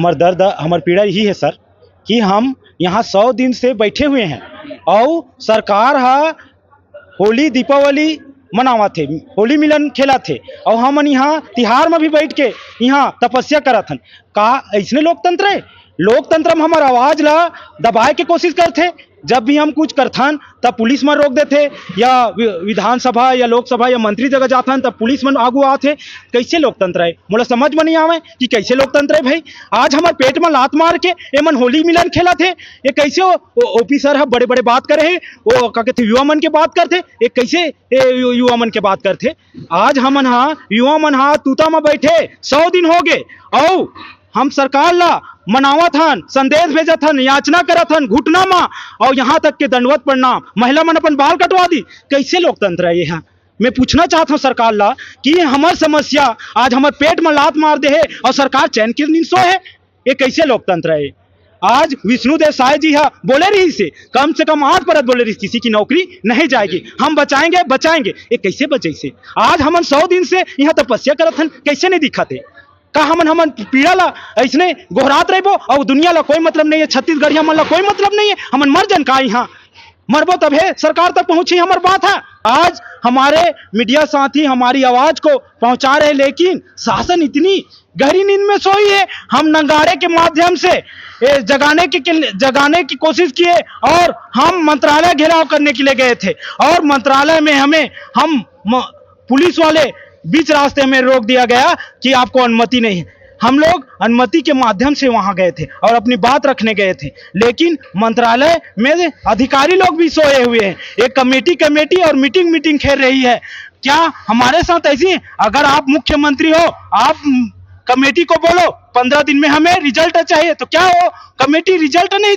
हमार दर्द हमार पीड़ा यही है सर कि हम यहाँ 100 दिन से बैठे हुए हैं और सरकार होली दीपावली मनावा थे, होली मिलन खेला थे और हम यहाँ तिहार में भी बैठ के यहाँ तपस्या करा थन। का ऐसने लोकतंत्र है? लोकतंत्र में हमार आवाज ला दबाए के कोशिश करते। जब भी हम कुछ करथन तब पुलिस में रोक देते, या विधानसभा या लोकसभा या मंत्री जगह जाथन तब पुलिस में आगू आते। कैसे लोकतंत्र है? मोला समझ में नहीं आवे कि कैसे लोकतंत्र है भाई। आज हमारे पेट में लात मार के एमन होली मिलन खेला थे। ये कैसे ओपी सर है बड़े बड़े बात करे, वो क्या कहते युवा मन के बात करते, ये कैसे युवा मन के बात करते। आज हमन युवा मन तूता में बैठे 100 दिन हो गए और हम सरकार ला मनावत हन, संदेश भेजत हन, याचना करत हन घुटना में और यहाँ तक के दंडवत प्रणाम। महिला मन अपन बाल कटवा दी। कैसे लोकतंत्र है ये? मैं पूछना चाहता हूँ सरकार ला कि हमार समस्या आज हमारे पेट में लात मार दे है और सरकार चैन की नींद सोए है। ये कैसे लोकतंत्र है? आज विष्णुदेव साय जी बोले रही से कम 8 परत बोले रही किसी की नौकरी नहीं जाएगी, हम बचाएंगे बचाएंगे। ये कैसे बचे से? आज हमन 100 दिन से यहाँ तपस्या करत हन, कैसे नहीं दिखते? का हमन पीड़ा ला ऐसने गोहरात रहो और दुनिया ला कोई मतलब नहीं है, छत्तीसगढ़िया मन ला कोई मतलब नहीं है। हमन मर जन का यहाँ मरबो तब है सरकार तक पहुंची हमार बात है। आज हमारे मीडिया साथी हमारी आवाज को पहुंचा रहे, लेकिन शासन इतनी गहरी नींद में सोई है। हम नंगाड़े के माध्यम से जगाने की कोशिश किए और हम मंत्रालय घेराव करने के लिए गए थे और मंत्रालय में हम पुलिस वाले बीच रास्ते में रोक दिया गया कि आपको अनुमति नहीं है। हम लोग अनुमति के माध्यम से वहां गए थे और अपनी बात रखने गए थे, लेकिन मंत्रालय में अधिकारी लोग भी सोए हुए हैं। एक कमेटी और मीटिंग खेल रही है। क्या हमारे साथ ऐसी? अगर आप मुख्यमंत्री हो, आप कमेटी को बोलो 15 दिन में हमें रिजल्ट चाहिए, तो क्या वो कमेटी रिजल्ट नहीं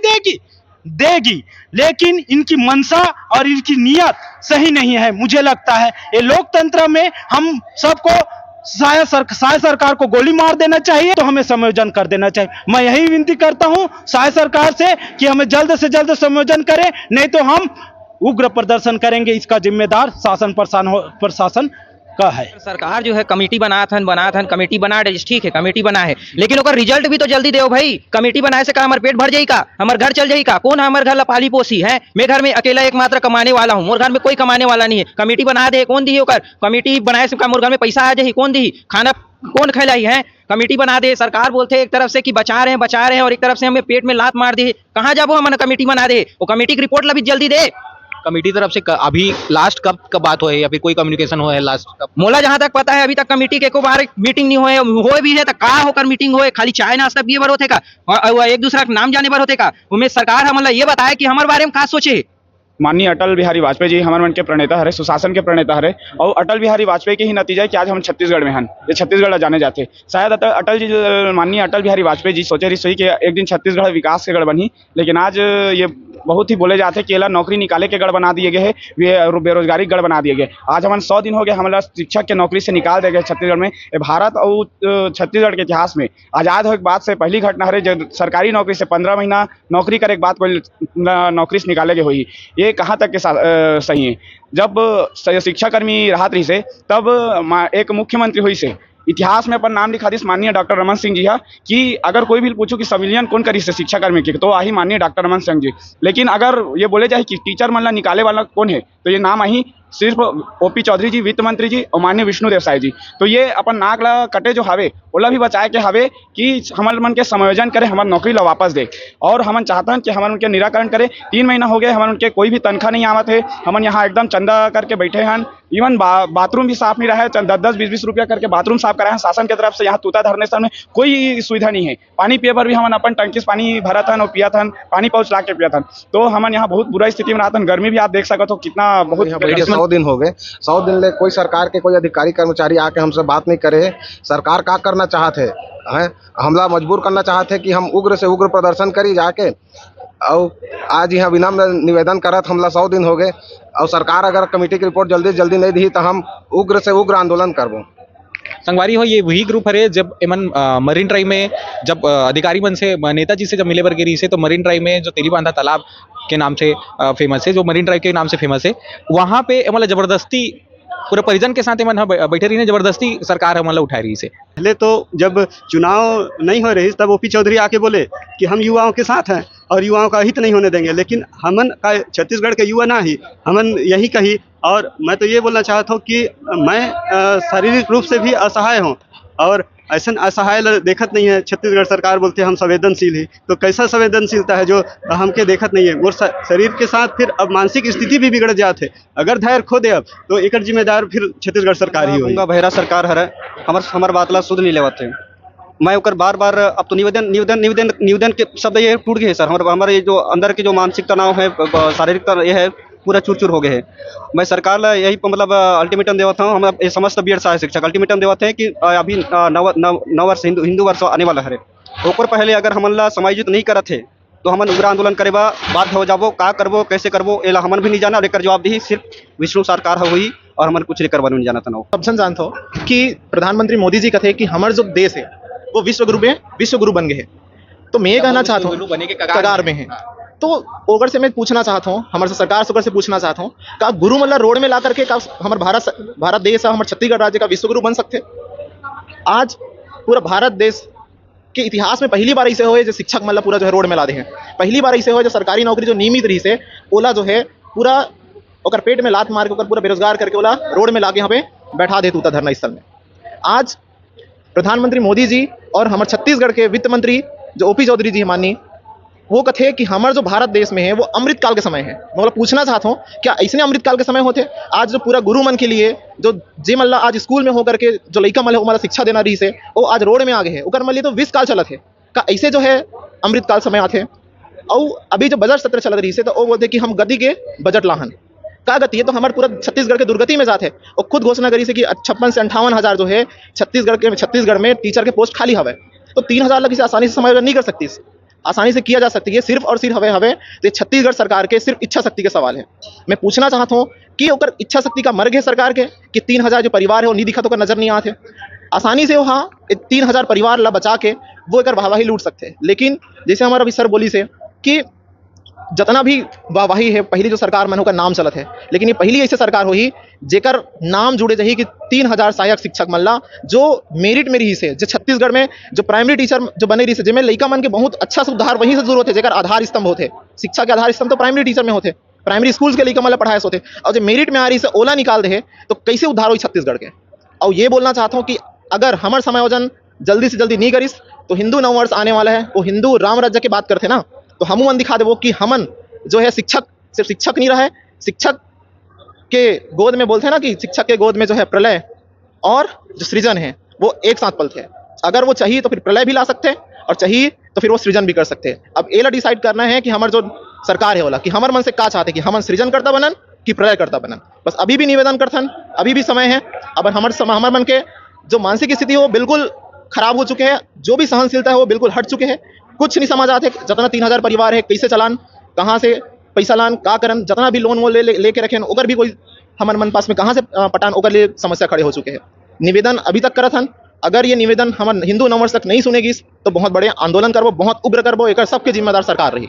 देगी? लेकिन इनकी मंशा और इनकी नियत सही नहीं है। मुझे लगता है ये लोकतंत्र में हम सबको शायद सरकार को गोली मार देना चाहिए, तो हमें समायोजन कर देना चाहिए। मैं यही विनती करता हूं शायद सरकार से कि हमें जल्द से जल्द समायोजन करें, नहीं तो हम उग्र प्रदर्शन करेंगे। इसका जिम्मेदार प्रशासन का है। सरकार जो है कमेटी बनाथन कमेटी बना दे, ठीक है कमेटी बना है, लेकिन ओकर रिजल्ट भी तो जल्दी दो भाई। कमेटी बनाए से का हमारे पेट भर जाई का? हमारे घर चल जाई का? कौन है हमारे घर ला पाली पोसी है? मैं घर में अकेला एकमात्र कमाने वाला हूँ, मोर घर में कोई कमाने वाला नहीं है। कमेटी बना दे, कौन दी ओकर? कमेटी बनाए से का मोर घर में पैसा आ जाए, कौन दी? खाना कौन खिलाई है? कमेटी बना दे। सरकार बोलते एक तरफ से कि बचा रहे हैं और एक तरफ से हमें पेट में लात मार दी। कहाँ जाबो? हमने कमेटी बना दे, वो कमेटी की रिपोर्ट ला भी जल्दी दे। कमेटी तरफ से अभी लास्ट कब बात हो है या फिर कोई कम्युनिकेशन हो है लास्ट कब? मोला जहां तक पता है अभी तक कमेटी के एको बार मीटिंग नहीं हो भी है तो का होकर मीटिंग होए? खाली चाय नाश्ता पिए बर होते का और एक दूसरा का नाम जाने बर होते का? उमें सरकार हमला ये बताया कि हमारे बारे में का सोचे। माननीय अटल बिहारी वाजपेयी जी हमारे मन के प्रणेता हरे, सुशासन के प्रणेता हरे और अटल बिहारी वाजपेयी के ही नतीजा है कि आज हम छत्तीसगढ़ में हैं। ये छत्तीसगढ़ जाने जाते शायद माननीय अटल बिहारी वाजपेयी जी सोचे रही सोई कि एक दिन छत्तीसगढ़ विकास के गढ़ बनी, लेकिन आज ये बहुत ही बोले जाते कि नौकरी निकाले के गढ़ बना दिए गए है, बेरोजगारी गढ़ बना दिए गए। आज हमन 100 दिन हो गए हमारा शिक्षक के नौकरी से निकाल दिए गए छत्तीसगढ़ में। भारत और छत्तीसगढ़ के इतिहास में आज़ाद हो के बाद से पहली घटना है जब सरकारी नौकरी से 15 महीना नौकरी करे के बाद कोई नौकरी से निकाले गए हुई। ये कहाँ तक के सही है? जब शिक्षाकर्मी राहत रही से तब एक मुख्यमंत्री हुई से इतिहास में अपन नाम लिखा दी माननीय डॉक्टर रमन सिंह जी कि अगर कोई भी पूछो कि संविलियन कौन करी से शिक्षाकर्मी की, तो आही माननीय डॉक्टर रमन सिंह जी। लेकिन अगर ये बोले जाए कि टीचर मन ला निकाले वाला कौन है, तो ये नाम आही सिर्फ ओपी चौधरी जी, वित्त मंत्री जी और माननीय विष्णुदेव साय जी। तो ये अपन नाक ला कटे जो हवे ओला भी बचाए के हवे कि हमारे मन के समायोजन करे, हमारे नौकरी ला वापस दे। और हम चाहते हैं कि हमारे उनके निराकरण करे। 3 महीना हो गए हमारे उनके कोई भी तनख्वाह नहीं आवत है। हम यहाँ एकदम चंदा करके बैठे हैं। इवन बाथरूम भी साफ नहीं रहा है, 10-20 रुपया करके बाथरूम साफ कराए हैं शासन की तरफ से। यहाँ तूता धरने से कोई सुविधा नहीं है। पानी पिए पर भी हम अपन टंकी से पानी भरा था और पिया था, पानी पहुँच ला के पिया था। तो हम यहाँ बहुत बुरा स्थिति में रहता। गर्मी भी आप देख सकते हो कितना बहुत 100 दिन हो गए। 100 दिन ले कोई सरकार के कोई अधिकारी कर्मचारी आके हमसे बात नहीं करे। सरकार का करना चाहते हैं? हमला मजबूर करना चाहते कि हम उग्र से उग्र प्रदर्शन करी जाके। और आज यहाँ विनम्र निवेदन करत हमला 100 दिन हो गए और सरकार अगर कमेटी की रिपोर्ट जल्दी नहीं दी तो हम उग्र से उग्र आंदोलन करबो। संगवारी हो ये वही ग्रुप है जब एमन मरीन ड्राइव में जब अधिकारी मन से नेताजी से जब मिले बर गिरी से, तो मरीन ड्राइव में जो तेलीबांधा तालाब के नाम से फेमस है, जो मरीन ड्राइव के नाम से फेमस है, वहाँ पे मतलब जबरदस्ती पूरे परिजन के साथ मन बैठे रही ने जबरदस्ती सरकार हमन ला उठाए रही से। पहले तो जब चुनाव नहीं हो रही तब ओपी चौधरी आके बोले कि हम युवाओं के साथ हैं और युवाओं का हित नहीं होने देंगे, लेकिन हमन का छत्तीसगढ़ के युवा ना ही हमन यही कही। और मैं तो ये बोलना चाहता हूँ कि मैं शारीरिक रूप से भी असहाय हूँ और ऐसा असहाय देखत नहीं है। छत्तीसगढ़ सरकार बोलते हैं हम संवेदनशील ही, तो कैसा संवेदनशीलता है जो हमके देखत नहीं है। और शरीर के साथ फिर अब मानसिक स्थिति भी बिगड़ जाते। अगर धैर्य खो दे अब तो एक जिम्मेदार फिर छत्तीसगढ़ सरकार ही होगी। बहेरा सरकार हर हमार बात ला सुध नहीं लेवत है। मैं ओकर बार बार अब तो निवेदन के शब्द ये टूट गए सर। हमारे ये जो अंदर के जो मानसिक तनाव है, शारीरिक तनाव ये है, पूरा चूर चूर हो गए हैं। मैं सरकार ला यही मतलब अल्टीमेटम देवत हूँ। हम ये समस्त बी एड सहायक शिक्षक अल्टीमेटम देवत हैं कि अभी नव वर्ष हिंदू वर्ष आने वाला है, ओकर पहले अगर हमन ला समायोजित नहीं करत है तो हमन उग्र आंदोलन करेबा बाध्य हो जाबो। का करबो कैसे करबो एला हमन भी नहीं जाना और एक जवाबदेही सिर्फ विष्णु सरकार हुई और हमन कुछ नहीं करवाने नहीं जाना था। सब जन जानते हो कि प्रधानमंत्री मोदी जी कहते हैं कि हमारे जो देश है वो विश्व गुरु बन गए हैं। तो मैं ये कहना चाहता हूँ कगार में है। तो ओगर से मैं पूछना चाहता हूँ, हमारे सरकार से पूछना चाहता हूँ, का गुरु मतलब रोड में ला करके का हमारे भारत देश हमारे छत्तीसगढ़ राज्य का विश्व गुरु बन सकते? आज पूरा भारत देश के इतिहास में पहली बार ऐसे हुए जो शिक्षक मतलब पूरा जो है रोड में ला दे हैं। पहली बार ऐसे हुए जो सरकारी नौकरी जो नियमित रही से ओला जो है पूरा ओकर पेट में लात मार के ओकर पूरा बेरोजगार करके ओला रोड में लाके यहाँ पे बैठा देते उता धरना स्थल में। आज प्रधानमंत्री मोदी जी और हमारे छत्तीसगढ़ के वित्त मंत्री जो ओपी चौधरी जी माननीय वो कथे कि हमारे जो भारत देश में है वो अमृत काल के समय है। मैं मतलब पूछना चाहता हूँ क्या ऐसे अमृत काल के समय होते? आज जो पूरा गुरु मन के लिए जो जे मल्ला आज स्कूल में होकर के जो लड़का मल मतलब शिक्षा देना रही से वो आज रोड में आ गए हैं। ओकर मल्ली तो 20 काल चलत है का ऐसे जो है अमृत काल समय आते। और अभी जो बजट सत्र चलत रही से तो वो बोलते कि हम गति के बजट लाहन का गति है। तो हमारे पूरा छत्तीसगढ़ के दुर्गति में जाते हैं और खुद घोषणा करी से कि 56 से 58 हज़ार जो है छत्तीसगढ़ में टीचर के पोस्ट खाली हवे। तो 3,000 लगी से आसानी से समायोजन नहीं कर सकती, आसानी से किया जा सकती है। सिर्फ और सिर्फ हवे तो छत्तीसगढ़ सरकार के सिर्फ इच्छा शक्ति के सवाल है। मैं पूछना चाहता हूँ कि ओकर इच्छा शक्ति का मर्ग है सरकार के कि 3,000 जो परिवार है वो नहीं दिखा तो नजर नहीं आते। आसानी से वो हाँ 3,000 परिवार ला बचा के वो एक वाहवाही लूट सकते हैं। लेकिन जैसे हमारा अभी सर बोली से कि जितना भी वाहवाही है पहली जो सरकार मन होकर नाम चलत है, लेकिन ये पहली ऐसे सरकार हुई जेकर नाम जुड़े रही कि 3,000 सहायक शिक्षक मल्ला जो मेरिट में रही से जो छत्तीसगढ़ में जो प्राइमरी टीचर जो बने रही से जिसमें लड़का मन के बहुत अच्छा सुधार वहीं से जरूरत है। जेकर आधार स्तंभ होते शिक्षा के आधार स्तंभ तो प्राइमरी टीचर में होते, प्राइमरी स्कूल के लड़का मतलब पढ़ाए होते और जो मेरिट में आ रही से ओला निकाल दे तो कैसे उद्धार हुई छत्तीसगढ़ के। और ये बोलना चाहता हूँ कि अगर हमारे समायोजन जल्दी से जल्दी नहीं करिस तो हिंदू नव वर्ष आने वाला है वो हिंदू राम राज्य की बात करते ना, तो हम मन दिखा दे वो कि हमन जो है शिक्षक सिर्फ शिक्षक नहीं रहा है। शिक्षक के गोद में बोलते हैं ना कि शिक्षक के गोद में जो है प्रलय और जो सृजन है वो एक साथ पलते हैं। अगर वो चाहिए तो फिर प्रलय भी ला सकते हैं और चाहिए तो फिर वो सृजन भी कर सकते हैं। अब एला डिसाइड करना है कि हमारे जो सरकार है वाला कि हमारे मन से क्या चाहते हैं कि हम सृजन करता बनन कि प्रलय करता बनन। बस अभी भी निवेदन करथन, अभी भी समय है। अब हमारे मन के जो मानसिक स्थिति है वो बिल्कुल खराब हो चुके हैं, जो भी सहनशीलता है वो बिल्कुल हट चुके हैं। कुछ नहीं समझ आते जितना 3,000 परिवार है कैसे चलान, कहाँ से पैसा लान, का करन, जितना भी लोन वोन लेके रखे अगर भी कोई हमारे मन पास में कहाँ से पटान ओकर लिए समस्या खड़े हो चुके हैं। निवेदन अभी तक करत हन, अगर ये निवेदन हमारे हिंदू नववर्ष तक नहीं सुनेगी तो बहुत बड़े आंदोलन करबो, बहुत उग्र करबो। एक सबके जिम्मेदार सरकार रही।